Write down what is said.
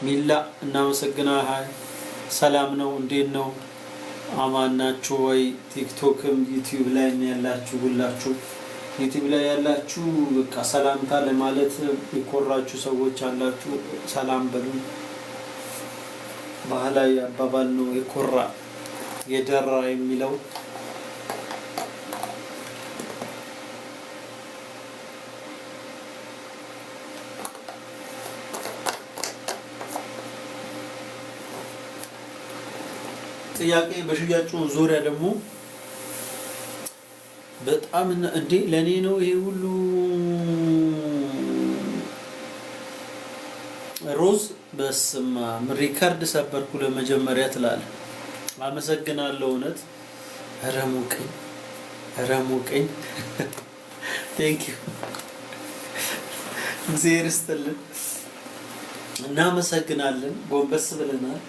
ሚላ እናመሰግናለን። ሰላም ነው እንዴት ነው? አማን ናችሁ ወይ? ቲክቶክም ዩቲዩብ ላይ ያላችሁ ሁላችሁ ዩቲዩብ ላይ ያላችሁ በቃ ሰላምታ ለማለት የኮራችሁ ሰዎች አላችሁ። ሰላም በሉ። ባህላዊ አባባል ነው የኮራ የደራ የሚለው። ጥያቄ በሽያጩ ዙሪያ ደግሞ በጣም እንዴ ለኔ ነው ይሄ ሁሉ ሮዝ በስማ ሪካርድ ሰበርኩ ለመጀመሪያ ትላለ። አመሰግናለሁ እውነት ረሙቀኝ ቴንክ ዩ እግዚአብሔር ይስጥልን። እናመሰግናለን። ጎንበስ ብለናል።